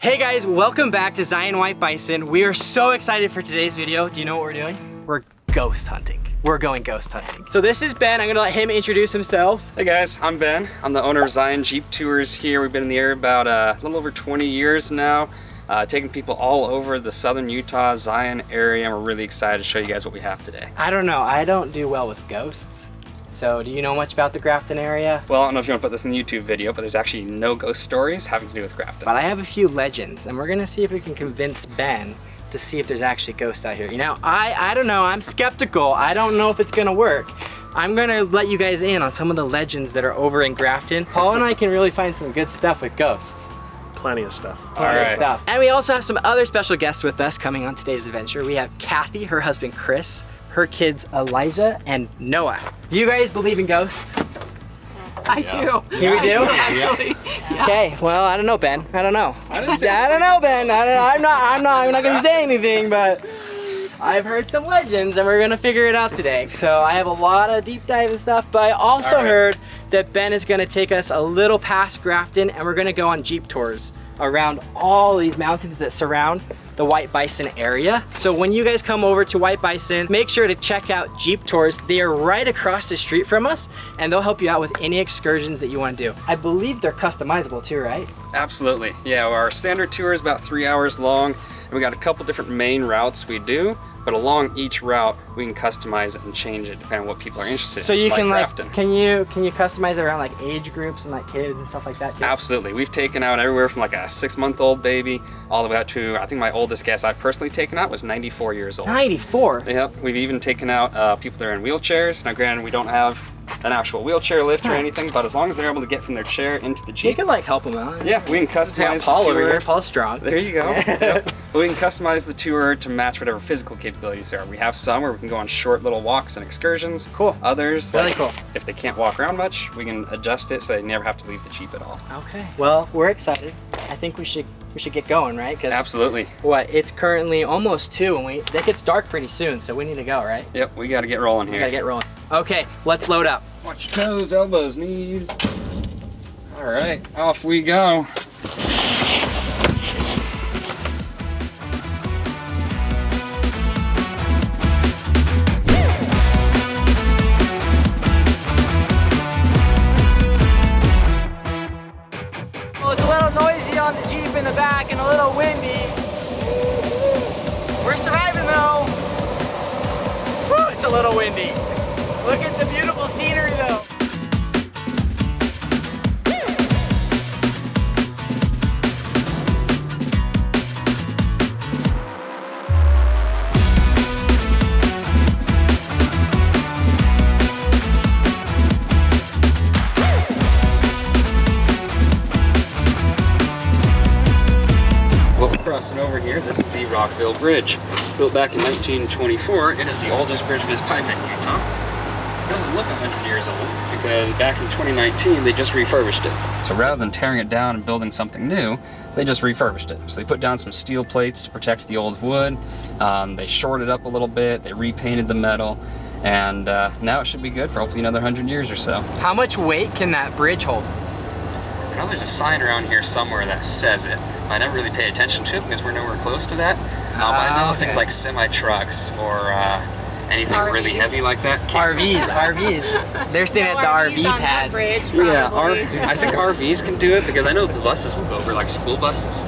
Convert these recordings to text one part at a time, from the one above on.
Hey guys, welcome back to Zion White Bison. We are so excited for today's video. Do you know what we're doing? We're ghost hunting. We're going ghost hunting. So this is Ben. I'm gonna let him introduce himself. Hey guys, I'm Ben. I'm the owner of Zion Jeep Tours here. We've been in the area about a little over 20 years now, taking people all over the southern Utah, Zion area, and we're really excited to show you guys what we have today. I don't know, I don't do well with ghosts. So do you know much about the Grafton area? Well, I don't know if you want to put this in the YouTube video, but there's actually no ghost stories having to do with Grafton. But I have a few legends, and we're gonna see if we can convince Ben to see if there's actually ghosts out here. You know, I don't know, I'm skeptical. I don't know if it's gonna work. I'm gonna let you guys in on some of the legends that are over in Grafton. Paul and I can really find some good stuff with ghosts. Plenty of stuff. Plenty of stuff. And we also have some other special guests with us coming on today's adventure. We have Kathy, her husband Chris, her kids Elijah and Noah. Do you guys believe in ghosts? I do. You do? Actually. Yeah. Okay, well, I don't know, Ben. I don't know. I didn't say I don't know, Ben. I'm not gonna say anything, but I've heard some legends and we're gonna figure it out today. So I have a lot of deep dive and stuff, but I also heard that Ben is gonna take us a little past Grafton and we're gonna go on Jeep tours around all these mountains that surround the White Bison area. So when you guys come over to White Bison, make sure to check out Jeep Tours. They are right across the street from us and they'll help you out with any excursions that you want to do. I believe they're customizable too, right? Absolutely. Yeah, our standard tour is about 3 hours long, and we got a couple different main routes we do, but along each route we can customize it and change it depending on what people are interested in. So you can Grafton. like, can you customize it around like age groups and like kids and stuff like that too? Absolutely. We've taken out everywhere from like a 6-month-old baby all the way out to, I think my oldest guest I've personally taken out was 94 years old. 94? Yep. We've even taken out people that are in wheelchairs. Now granted, we don't have an actual wheelchair lift or anything, but as long as they're able to get from their chair into the You Jeep. can like help them out. Yeah, we can customize Paul the over tour. here. Paul's strong. There you go. Yep. We can customize the tour to match whatever physical capabilities there are. We have some where we can go on short little walks and excursions. Cool. Others, Really like, cool. if they can't walk around much, we can adjust it so they never have to leave the Jeep at all. Okay. Well, we're excited. I think we should get going, right? 'Cause Absolutely. what? It's currently almost 2, and it gets dark pretty soon, so we need to go, right? Yep, we got to get rolling We here. gotta get rolling. Okay, let's load up. Watch your toes, elbows, knees. All right, off we go. Well, it's a little noisy on the Jeep in the back and a little windy. We're surviving though. Woo, it's a little windy. Look at the beautiful scenery though. Well, we're crossing over here. This is the Rockville Bridge. Built back in 1924, it is the oldest bridge of its type in Utah. It doesn't look 100 years old because back in 2019 they just refurbished it. So rather than tearing it down and building something new, they just refurbished it. So they put down some steel plates to protect the old wood. They shored it up a little bit. They repainted the metal. And now it should be good for hopefully another 100 years or so. How much weight can that bridge hold? I know there's a sign around here somewhere that says it. I never really pay attention to it because we're nowhere close to that. I know things like semi-trucks or anything really heavy like that. RVs. They're staying at the RV pads. Yeah, I think RVs can do it because I know the buses will go over, like school buses.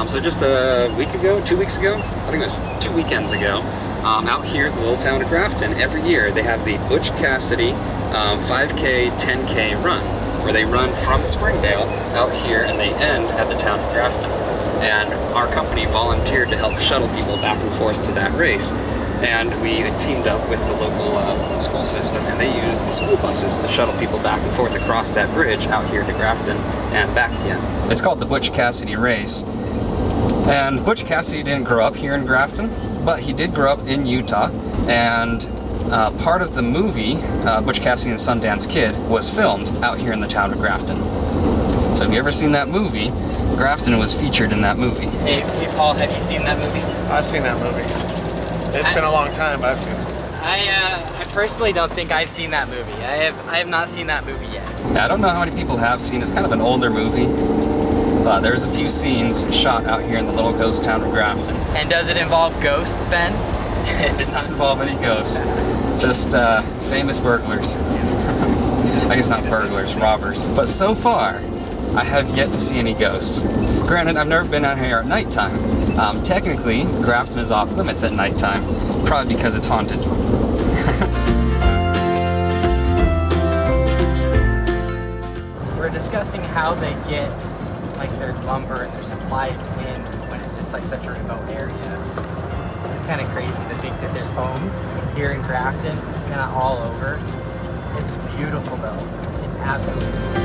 So just a week ago, 2 weeks ago, I think it was 2 weekends ago, out here at the little town of Grafton, every year they have the Butch Cassidy 5K, 10K run, where they run from Springdale out here and they end at the town of Grafton. And our company volunteered to help shuttle people back and forth to that race. And we teamed up with the local school system, and they used the school buses to shuttle people back and forth across that bridge out here to Grafton and back again. It's called the Butch Cassidy race. And Butch Cassidy didn't grow up here in Grafton, but he did grow up in Utah. And part of the movie, Butch Cassidy and the Sundance Kid, was filmed out here in the town of Grafton. So have you ever seen that movie? Grafton was featured in that movie. Hey Paul, have you seen that movie? I've seen that movie. It's been a long time, but I've seen it. I personally don't think I've seen that movie. I have not seen that movie yet. Yeah, I don't know how many people have seen it. It's kind of an older movie. There's a few scenes shot out here in the little ghost town of Grafton. And does it involve ghosts, Ben? It did not involve any ghosts, just famous burglars. I guess not burglars, robbers. But so far, I have yet to see any ghosts. Granted, I've never been out here at nighttime. Technically, Grafton is off limits at nighttime, probably because it's haunted. We're discussing how they get like their lumber and their supplies in when it's just like such a remote area. This is kind of crazy to think that there's homes here in Grafton. It's kind of all over. It's beautiful though. It's absolutely beautiful.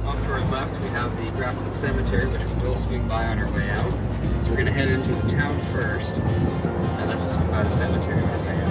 Off to our left, we have the Grafton Cemetery, which we will swing by on our way out. So we're going to head into the town first, and then we'll swing by the cemetery on our way out.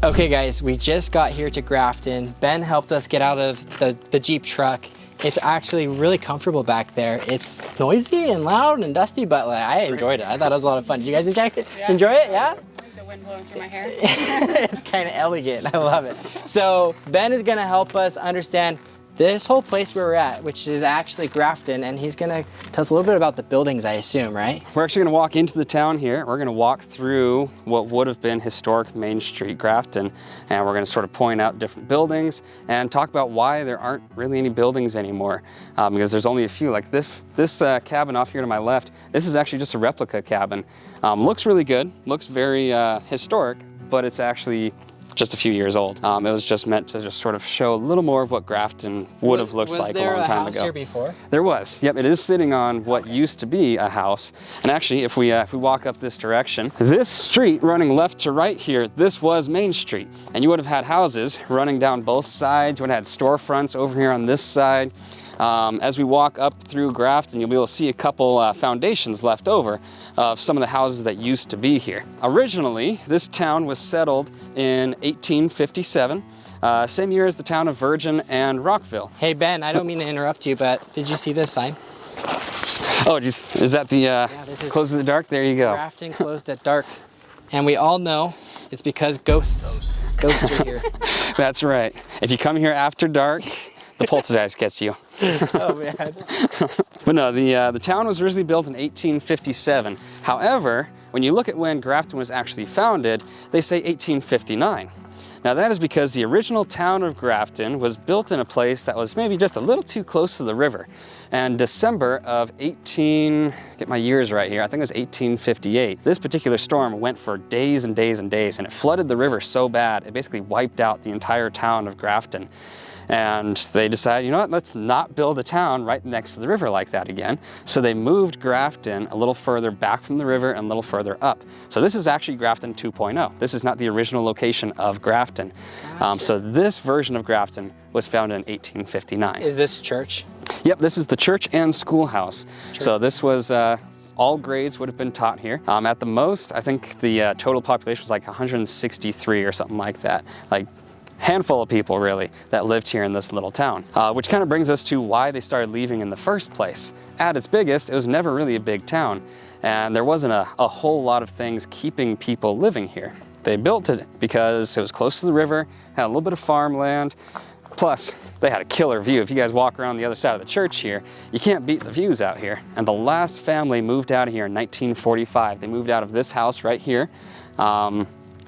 Okay guys, we just got here to Grafton. Ben helped us get out of the Jeep truck. It's actually really comfortable back there. It's noisy and loud and dusty, but like, I enjoyed it. I thought it was a lot of fun. Did you guys enjoy it? Yeah. Enjoy it? Yeah? Like the wind blowing through my hair. It's kind of elegant. I love it. So Ben is gonna help us understand this whole place where we're at, which is actually Grafton, and he's gonna tell us a little bit about the buildings, I assume, right? We're actually going to walk into the town here. We're going to walk through what would have been historic Main Street, Grafton, and we're going to sort of point out different buildings and talk about why there aren't really any buildings anymore, because there's only a few. Like this cabin off here to my left, this is actually just a replica cabin. Looks really good, looks very historic, but it's actually just a few years old. It was just meant to just sort of show a little more of what Grafton would have looked like a long time ago. Was there a house here before? There was. Yep, it is sitting on what used to be a house. And actually, if we walk up this direction, this street running left to right here, this was Main Street. And you would have had houses running down both sides. You would have had storefronts over here on this side. As we walk up through Grafton, you'll be able to see a couple foundations left over of some of the houses that used to be here. Originally, this town was settled in 1857, same year as the town of Virgin and Rockville. Hey Ben, I don't mean to interrupt you, but did you see this sign? Oh, geez. Is that the this is closes at dark? There you go. Grafton closed at dark. And we all know it's because ghosts are here. That's right. If you come here after dark, the poltergeist gets you. Oh man. But no, the town was originally built in 1857. However, when you look at when Grafton was actually founded, they say 1859. Now that is because the original town of Grafton was built in a place that was maybe just a little too close to the river. And December of get my years right here, I think it was 1858, this particular storm went for days and days and days, and it flooded the river so bad, it basically wiped out the entire town of Grafton. And they decided, you know what, let's not build a town right next to the river like that again. So they moved Grafton a little further back from the river and a little further up. So this is actually Grafton 2.0. This is not the original location of Grafton. So this version of Grafton was founded in 1859. Is this church? Yep, this is the church and schoolhouse. So this was, all grades would have been taught here. At the most, I think the total population was like 163 or something like that. Like, handful of people really that lived here in this little town, which kind of brings us to why they started leaving in the first place. At its biggest, it was never really a big town, and there wasn't a whole lot of things keeping people living here. They built it because it was close to the river, had a little bit of farmland, plus they had a killer view. If you guys walk around the other side of the church here, you can't beat the views out here. And the last family moved out of here in 1945. They moved out of this house right here.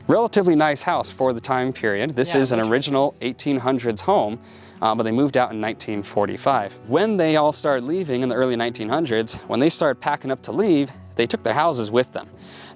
Relatively nice house for the time period. This is an original 1800s home, but they moved out in 1945. When they all started leaving in the early 1900s, when they started packing up to leave, they took their houses with them.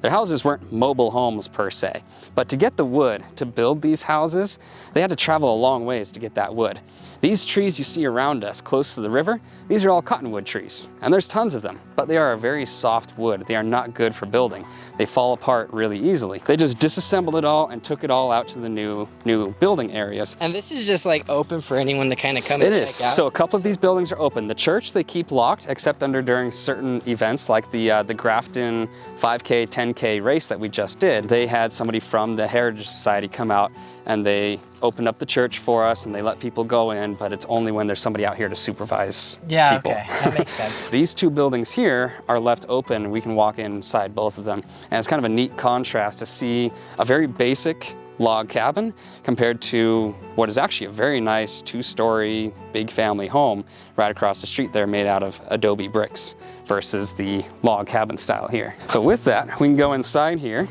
Their houses weren't mobile homes per se, but to get the wood to build these houses, they had to travel a long ways to get that wood. These trees you see around us close to the river, these are all cottonwood trees, and there's tons of them, but they are a very soft wood. They are not good for building. They fall apart really easily. They just disassembled it all and took it all out to the new building areas. And this is just like open for anyone anyone to kind of come It and is. check out. So a couple of these buildings are open. The church they keep locked, except during certain events like the Grafton 5K, 10K race that we just did. They had somebody from the Heritage Society come out and they opened up the church for us and they let people go in, but it's only when there's somebody out here to supervise people. Okay, that makes sense. These two buildings here are left open. We can walk inside both of them. And it's kind of a neat contrast to see a very basic log cabin compared to what is actually a very nice 2-story big family home right across the street there made out of adobe bricks versus the log cabin style here. So with that, we can go inside here.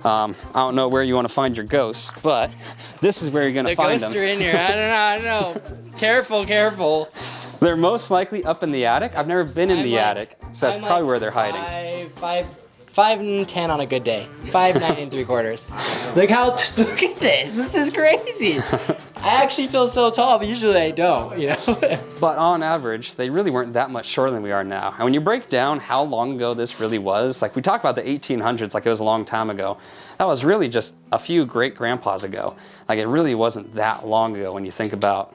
I don't know where you want to find your ghosts, but this is where you're going to find them. The ghosts are in here. I don't know. Careful. They're most likely up in the attic. I've never been in the attic, so that's probably where they're hiding. 5 and 10 on a good day. 5, 9 3/4. Look at this. This is crazy. I actually feel so tall, but usually I don't, you know? But on average, they really weren't that much shorter than we are now. And when you break down how long ago this really was, like we talk about the 1800s like it was a long time ago, that was really just a few great-grandpas ago. Like it really wasn't that long ago when you think about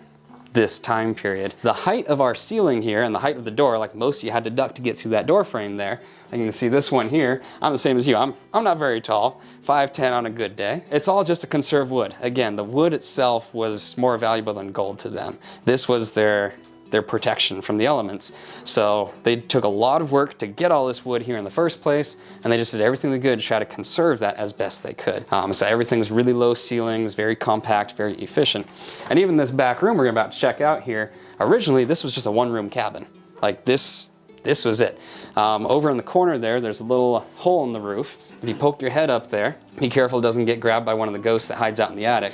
this time period. The height of our ceiling here and the height of the door, like most of you had to duck to get through that door frame there. And you can see this one here. I'm the same as you. I'm not very tall, 5'10" on a good day. It's all just a conserved wood. Again, the wood itself was more valuable than gold to them. This was their protection from the elements. So they took a lot of work to get all this wood here in the first place, and they just did everything they could to try to conserve that as best they could. So everything's really low ceilings, very compact, very efficient. And even this back room we're about to check out here, originally this was just a one-room cabin. Like this was it. Over in the corner there's a little hole in the roof. If you poke your head up there, be careful it doesn't get grabbed by one of the ghosts that hides out in the attic.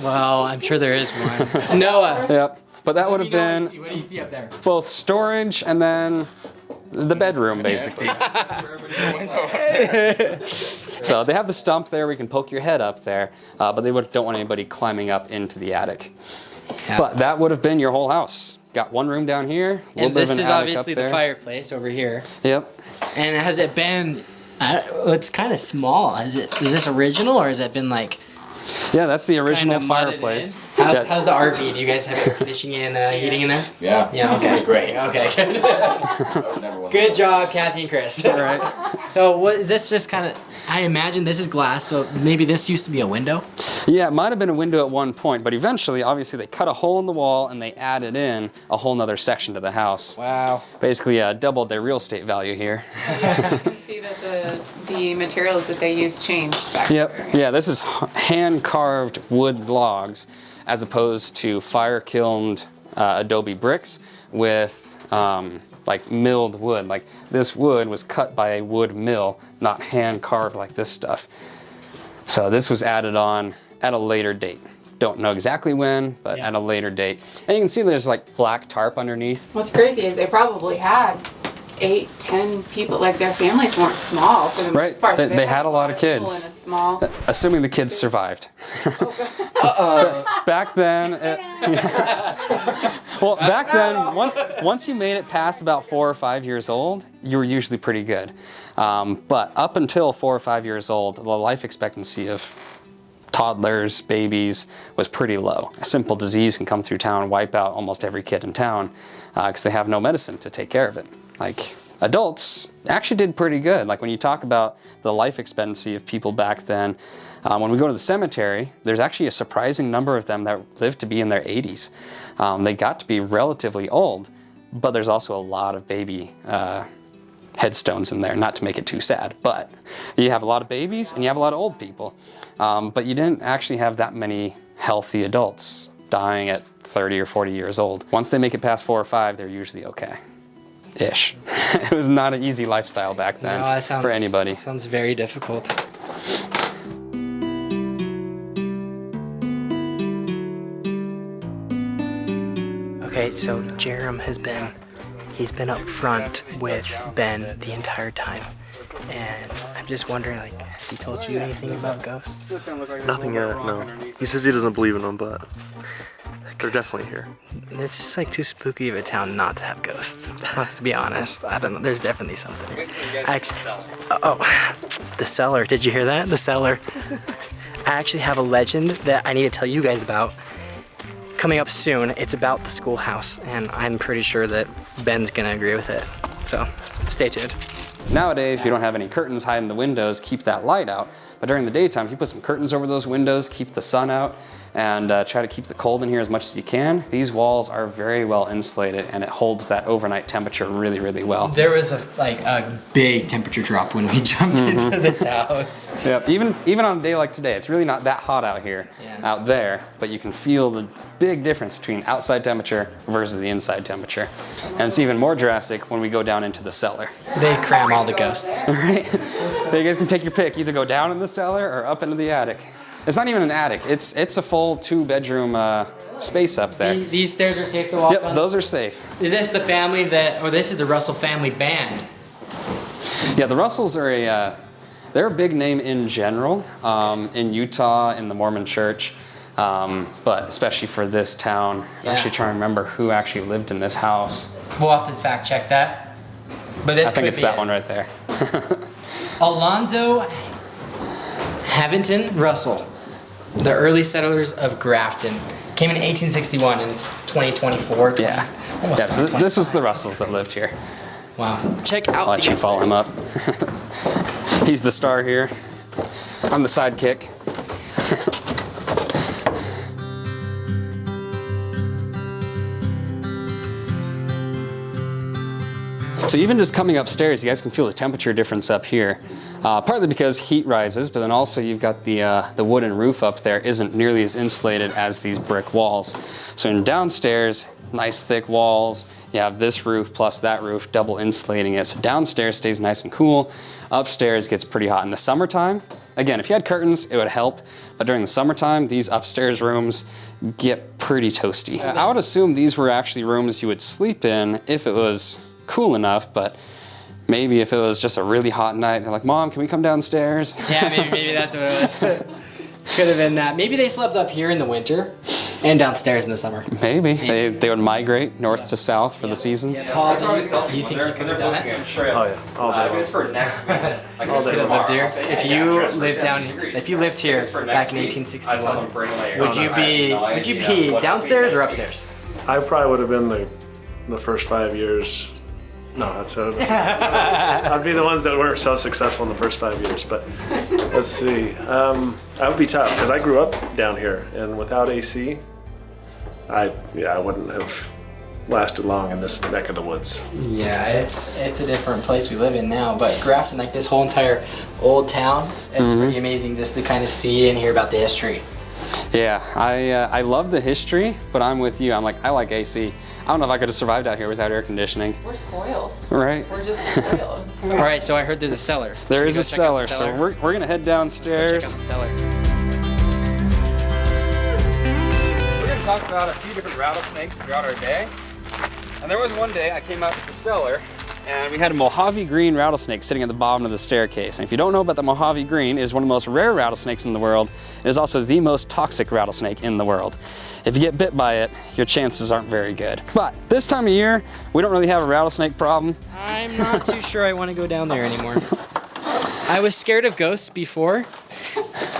Well, I'm sure there is one. Noah. Yep. But that would have been What do you see up there? both storage and then the bedroom, basically. So they have the stump there, we can poke your head up there, but they don't want anybody climbing up into the attic. Yeah. But that would have been your whole house. Got one room down here, a little And bit of this an is attic obviously up the there. fireplace over here. Yep. And has it been, it's kind of small. Is this original or has it been like Yeah, that's the original kind of mudded fireplace. in? Yeah. How's the RV? Do you guys have air conditioning and heating in there? Yeah. Yeah, okay. Great. Okay, good. Good job, Kathy and Chris. All right. So what is this just kind of, I imagine this is glass, so maybe this used to be a window? Yeah, it might have been a window at one point, but eventually, obviously, they cut a hole in the wall and they added in a whole nother section to the house. Wow. Basically doubled their real estate value here. You see that the materials that they use changed back Yep. there. Yeah, this is hand-carved wood logs as opposed to fire-kilned adobe bricks with like milled wood. Like this wood was cut by a wood mill, not hand-carved like this stuff. So this was added on at a later date. Don't know exactly when, but Yeah. at a later date. And you can see there's like black tarp underneath. What's crazy is they probably had 8, 10 people. Like their families weren't small for the Right. most part. So They had a lot of people kids. In a small. Assuming the kids survived. Back then, well, back then, once you made it past about 4 or 5 years old, you were usually pretty good. But up until 4 or 5 years old, the life expectancy of toddlers, babies, was pretty low. A simple disease can come through town and wipe out almost every kid in town because they have no medicine to take care of it. Like adults actually did pretty good. Like when you talk about the life expectancy of people back then, when we go to the cemetery, there's actually a surprising number of them that lived to be in their 80s. They got to be relatively old, but there's also a lot of baby headstones in there, not to make it too sad, but you have a lot of babies and you have a lot of old people. But you didn't actually have that many healthy adults dying at 30 or 40 years old. Once they make it past 4 or 5, they're usually okay. Ish. It was not an easy lifestyle back then for anybody. That sounds very difficult. Okay, so Jerem he's been up front with Ben the entire time. And I'm just wondering, like, has he told you anything about ghosts? Nothing yet, no. He says he doesn't believe in them, but they're definitely here. It's just like too spooky of a town not to have ghosts. Let's be honest. I don't know. There's definitely something. Actually, the Cellar. Did you hear that? The Cellar. I actually have a legend that I need to tell you guys about. coming up soon. It's about the schoolhouse, and I'm pretty sure that Ben's gonna agree with it. So stay tuned. Nowadays, if you don't have any curtains hiding the windows, keep that light out. But during the daytime, if you put some curtains over those windows, keep the sun out, and try to keep the cold in here as much as you can, these walls are very well insulated and it holds that overnight temperature really, really well. There was a big temperature drop when we jumped into this house. Yep. Even on a day like today, it's really not that hot out here, out there, but you can feel the big difference between outside temperature versus the inside temperature. And it's even more drastic when we go down into the cellar. They cram all the ghosts. Right? So you guys can take your pick, either go down in the cellar or up into the attic. It's not even an attic, it's a full 2-bedroom space up there. These stairs are safe to walk on? Yep, those are safe. Is this the family this is the Russell family band? Yeah, the Russells are they're a big name in general, in Utah, in the Mormon church, but especially for this town. I'm actually trying to remember who actually lived in this house. We'll have to fact check that. But this I think it's that one right there. Alonzo Havington Russell, the early settlers of Grafton, came in 1861, and it's 2024. Yeah. Almost Yeah, so this was the Russells that lived here. Wow. Check out I'll let you follow him up. He's the star here. I'm the sidekick. So even just coming upstairs, you guys can feel the temperature difference up here. Partly because heat rises, but then also you've got the wooden roof up there isn't nearly as insulated as these brick walls. So in downstairs, nice thick walls, you have this roof plus that roof double insulating it. So downstairs stays nice and cool, upstairs gets pretty hot. In the summertime, again, if you had curtains, it would help, but during the summertime, these upstairs rooms get pretty toasty. I would assume these were actually rooms you would sleep in if it was cool enough, but maybe if it was just a really hot night, they're like, Mom, can we come downstairs? Yeah, maybe that's what it was. Could have been that. Maybe they slept up here in the winter and downstairs in the summer. Maybe. They would migrate north to south for the seasons. Paul, do you think you could have done it? Oh yeah, all day. It's for next week. Like All day long. Lived here? If you lived here back in 1861, would you be downstairs or upstairs? I probably would have been the first 5 years. No, that's I'd be the ones that weren't so successful in the first 5 years. But let's see. That would be tough because I grew up down here, and without AC, I wouldn't have lasted long in this neck of the woods. Yeah, it's a different place we live in now, but Grafton, like this whole entire old town, it's pretty amazing just to kind of see and hear about the history. Yeah, I love the history, but I'm with you. I like AC. I don't know if I could have survived out here without air conditioning. We're spoiled. Right? We're just spoiled. All right, so I heard there's a cellar. There is a Should we go check out cellar, the cellar? so we're gonna head downstairs. Let's go check out the cellar. We're gonna talk about a few different rattlesnakes throughout our day. And there was one day I came out to the cellar and we had a Mojave green rattlesnake sitting at the bottom of the staircase. And if you don't know about the Mojave green, it is one of the most rare rattlesnakes in the world. It is also the most toxic rattlesnake in the world. If you get bit by it, your chances aren't very good. But this time of year, we don't really have a rattlesnake problem. I'm not too sure I want to go down there anymore. I was scared of ghosts before.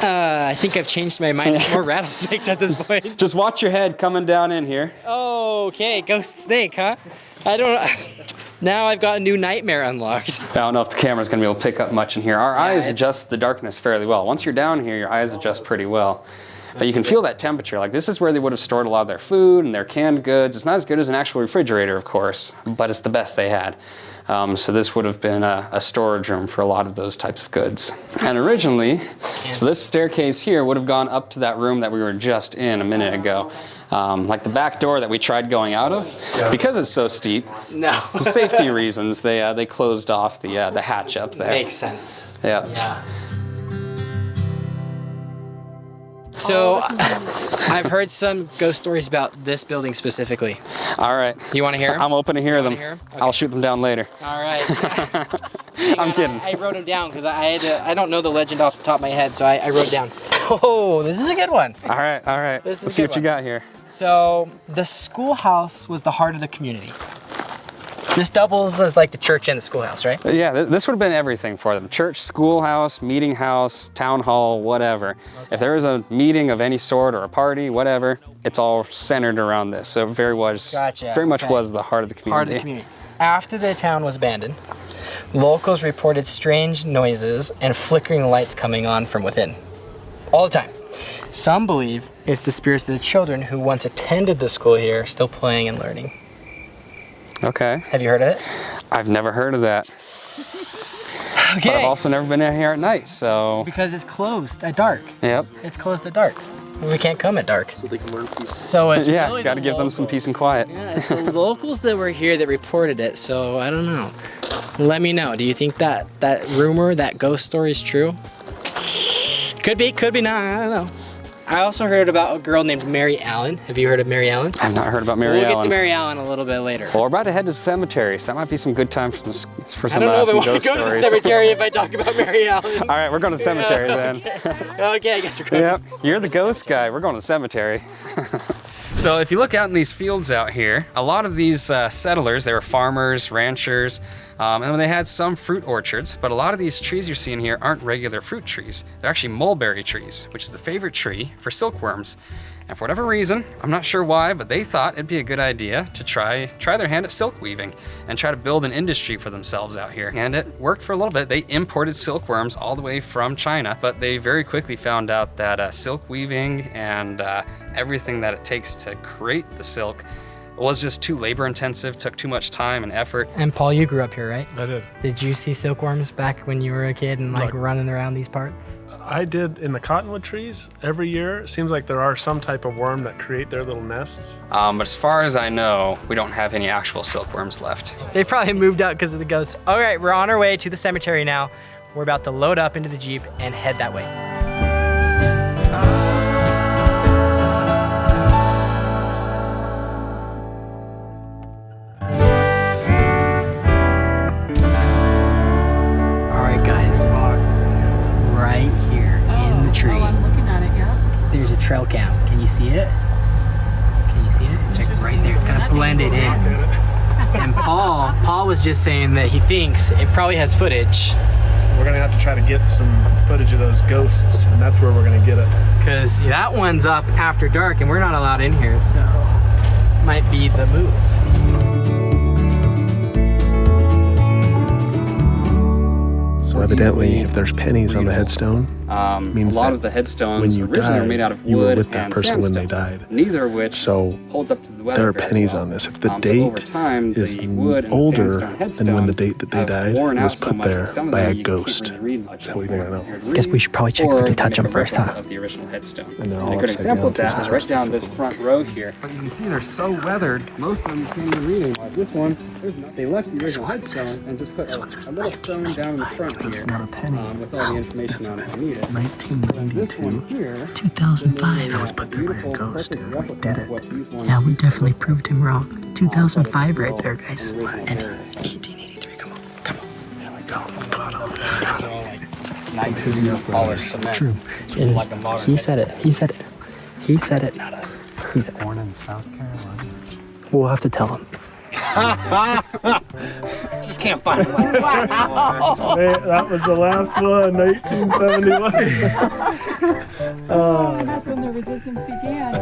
I think I've changed my mind. More rattlesnakes at this point. Just watch your head coming down in here. Okay, ghost snake, huh? I don't. Now I've got a new nightmare unlocked. I don't know if the camera's gonna be able to pick up much in here. Our eyes adjust the darkness fairly well. Once you're down here, your eyes adjust pretty well. But you can feel that temperature. Like this is where they would have stored a lot of their food and their canned goods. It's not as good as an actual refrigerator, of course, but it's the best they had. So this would have been a storage room for a lot of those types of goods. And originally, so this staircase here would have gone up to that room that we were just in a minute ago. Like the back door that we tried going out of, because it's so steep, for safety reasons, they closed off the hatch up there. Makes sense. Yeah. So I've heard some ghost stories about this building specifically. All right. You want to hear them? I'm open to hear them. hear 'em? Okay. I'll shoot them down later. All right. I'm kidding. I wrote them down because I don't know the legend off the top of my head, so I wrote down. Oh, this is a good one. All right. This is Let's see a good what you got here. So the schoolhouse was the heart of the community. This doubles as like the church and the schoolhouse, right? Yeah, this would have been everything for them. Church, schoolhouse, meeting house, town hall, whatever. Okay. If there was a meeting of any sort or a party, whatever, it's all centered around this. So it very much was the heart of the community. Heart of the community. After the town was abandoned, locals reported strange noises and flickering lights coming on from within. All the time. Some believe it's the spirits of the children who once attended the school here still playing and learning. Okay. Have you heard of it? I've never heard of that. Okay. But I've also never been in here at night, so... Because it's closed at dark. Yep. It's closed at dark. We can't come at dark. So they can learn peace. So it's yeah, really gotta give them some peace and quiet. Yeah, it's the locals that were here that reported it, so I don't know. Let me know. Do you think that rumor, that ghost story is true? Could be not, I don't know. I also heard about a girl named Mary Allen. Have you heard of Mary Allen? I've not heard about Mary Allen. We'll get to Mary Allen a little bit later. Well, we're about to head to the cemetery, so that might be some good time for some I don't know if I want to ghost go to the stories. cemetery if I talk about Mary Allen. All right, we're going to the cemetery then. Okay, I guess we're going. Yep, you're the ghost guy. We're going to the cemetery. So if you look out in these fields out here, a lot of these settlers, they were farmers, ranchers, and they had some fruit orchards, but a lot of these trees you're seeing here aren't regular fruit trees. They're actually mulberry trees, which is the favorite tree for silkworms. And for whatever reason, I'm not sure why, but they thought it'd be a good idea to try their hand at silk weaving and try to build an industry for themselves out here. And it worked for a little bit. They imported silkworms all the way from China, but they very quickly found out that silk weaving and everything that it takes to create the silk was just too labor intensive, took too much time and effort. And Paul, you grew up here, right? I did. Did you see silkworms back when you were a kid and like running around these parts? I did in the cottonwood trees every year. It seems like there are some type of worm that create their little nests. But as far as I know, we don't have any actual silkworms left. They probably moved out because of the ghosts. All right, we're on our way to the cemetery now. We're about to load up into the Jeep and head that way. Trail cam. Can you see it? Can you see it? It's like right there. It's kind of blended in. And Paul was just saying that he thinks it probably has footage. We're gonna have to try to get some footage of those ghosts, and that's where we're gonna get it. Because that one's up after dark, and we're not allowed in here, so might be the move. So evidently, if there's pennies on the headstone, means a lot that of the headstones when you originally were died, made out of you were wood with that and person when sandstone, they died. neither of which So holds up to the weather there are very pennies well. on this. If the So date over time, is the wood and the older sandstone than when the headstones date that they have died, it worn was out so put much there that some of by them a you can't ghost. really read much That's how we anymore. know. Guess we should probably check for the touch 'em first, huh? Of the original headstone. And they're all a good upside example of down, that is too. right down this front row here. But you can see they're so weathered, most of them you can't even read anymore. This one, they left the original headstone and just put a little stone down in the front here. It's not a penny. With all the information on it if you need it. 1992, 2005. It was put there by a ghost, dude. We did it. Yeah, we definitely proved him wrong. 2005 right there, guys. And 1883, come on. There we go. Got him. This is no polished cement. True. And he said it. He said it. He said it, not us. He's Born in South Carolina. We'll have to tell him. Just can't find one. Hey, that was the last one, 1971. That's when the resistance began.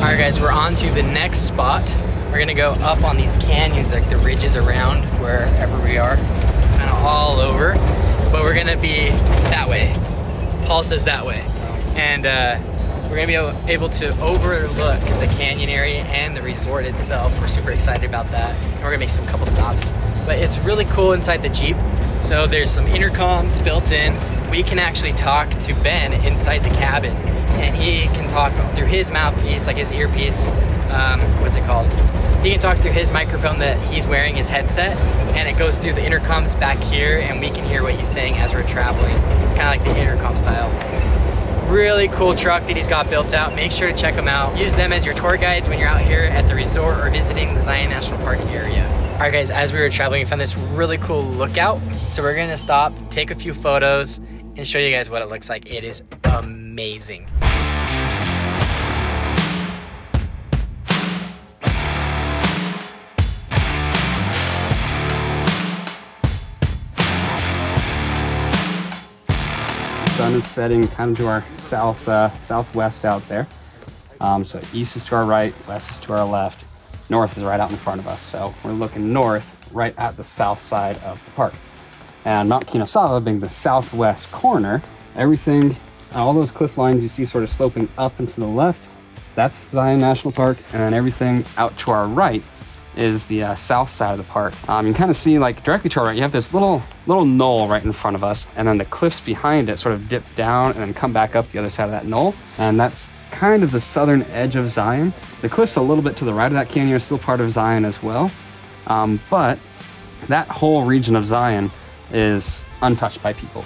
All right, guys, we're on to the next spot. We're gonna go up on these canyons, like the ridges around wherever we are, kind of all over. But we're gonna be that way. Paul says that way. And we're gonna be able to overlook the canyon area and the resort itself. We're super excited about that. And we're gonna make some couple stops. But it's really cool inside the Jeep. So there's some intercoms built in. We can actually talk to Ben inside the cabin, and he can talk through his mouthpiece, like his earpiece. What's it called? He can talk through his microphone that he's wearing, his headset, and it goes through the intercoms back here, and we can hear what he's saying as we're traveling, kind of like the intercom style. Really cool truck that he's got built out. Make sure to check them out. Use them as your tour guides when you're out here at the resort or visiting the Zion National Park area. All right, guys, as we were traveling, we found this really cool lookout. So we're gonna stop, take a few photos, and show you guys what it looks like. It is amazing. amazing. Sun is setting kind of to our southwest out there. So east is to our right, west is to our left, north is right out in front of us. So we're looking north right at the south side of the park. And Mount Kinosawa being the southwest corner, everything, all those cliff lines you see sort of sloping up and to the left, that's Zion National Park, and then everything out to our right is the south side of the park. You can kind of see, like, directly to our right, you have this little knoll right in front of us, and then the cliffs behind it sort of dip down and then come back up the other side of that knoll, and that's kind of the southern edge of Zion. The cliffs a little bit to the right of that canyon are still part of Zion as well, but that whole region of Zion is untouched by people.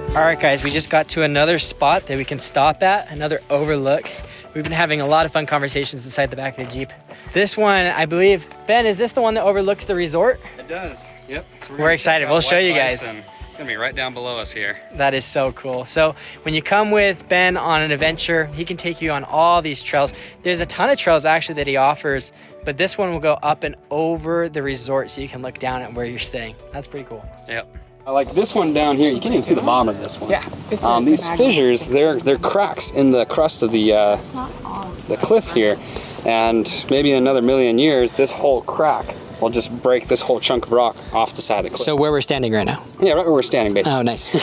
All right, guys, we just got to another spot that we can stop at, another overlook. We've been having a lot of fun conversations inside the back of the Jeep. This one, I believe, Ben, is this the one that overlooks the resort? It does, yep. So we're excited. We'll show you guys. It's gonna be right down below us here. That is so cool. So when you come with Ben on an adventure, he can take you on all these trails. There's a ton of trails actually that he offers, but this one will go up and over the resort so you can look down at where you're staying. That's pretty cool. Yep. I like this one down here. You can't even see the bottom of this one. Yeah. It's like these the fissures, they're cracks in the crust of the cliff here. And maybe in another million years, this whole crack will just break this whole chunk of rock off the side of the cliff. So where we're standing right now? Yeah, right where we're standing, basically. Oh, nice.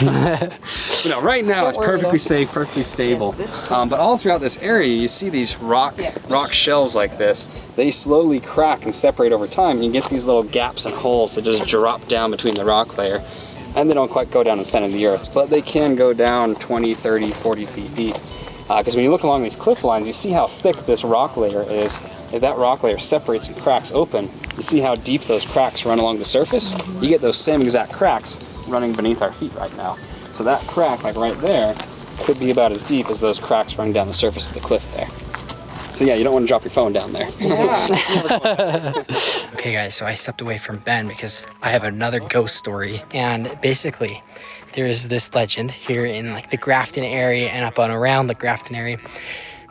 Right now it's perfectly safe, perfectly stable. But all throughout this area, you see these rock shells like this. They slowly crack and separate over time. You get these little gaps and holes that just drop down between the rock layer. And they don't quite go down the center of the earth, but they can go down 20, 30, 40 feet deep. Because when you look along these cliff lines, you see how thick this rock layer is. If that rock layer separates and cracks open, you see how deep those cracks run along the surface? You get those same exact cracks running beneath our feet right now. So that crack, like right there, could be about as deep as those cracks running down the surface of the cliff there. So yeah, you don't want to drop your phone down there. Yeah. Okay, guys, so I stepped away from Ben because I have another ghost story. And basically, there's this legend here in like the Grafton area and up and around the Grafton area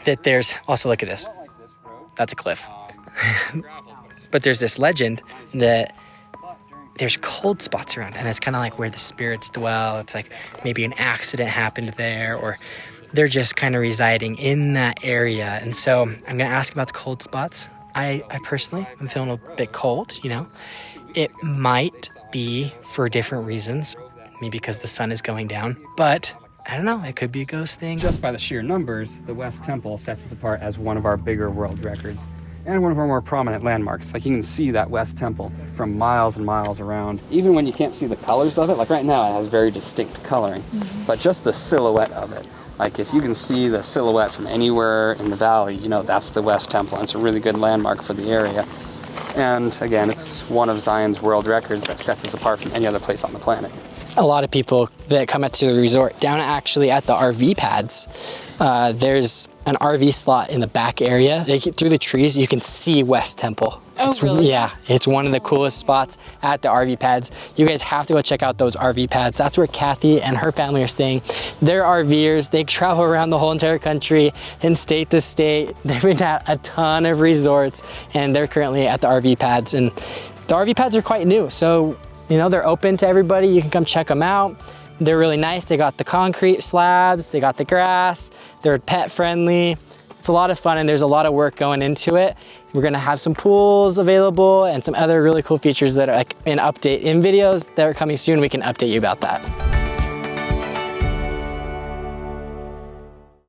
that there's, also look at this. That's a cliff. But there's this legend that there's cold spots around, and it's kind of like where the spirits dwell. It's like maybe an accident happened there, or they're just kind of residing in that area. And so I'm going to ask about the cold spots. I personally, I'm feeling a bit cold, you know. It might be for different reasons, maybe because the sun is going down, but I don't know, it could be a ghost thing. Just by the sheer numbers, the West Temple sets us apart as one of our bigger world records and one of our more prominent landmarks. Like, you can see that West Temple from miles and miles around. Even when you can't see the colors of it, like right now it has very distinct coloring, but just the silhouette of it. Like, if you can see the silhouette from anywhere in the valley, you know that's the West Temple, and it's a really good landmark for the area. And again, it's one of Zion's world records that sets us apart from any other place on the planet. A lot of people that come up to the resort, down actually at the RV pads, there's an RV slot in the back area. They get through the trees, you can see West Temple. Oh, really? Yeah, it's one of the coolest spots at the RV pads. You guys have to go check out those RV pads. That's where Kathy and her family are staying. They're RVers. They travel around the whole entire country and state to state. They've been at a ton of resorts, and they're currently at the RV pads. And the RV pads are quite new, so you know, they're open to everybody. You can come check them out. They're really nice. They got the concrete slabs, they got the grass, they're pet friendly. It's a lot of fun, and there's a lot of work going into it. We're gonna have some pools available and some other really cool features that are like in videos that are coming soon. We can update you about that.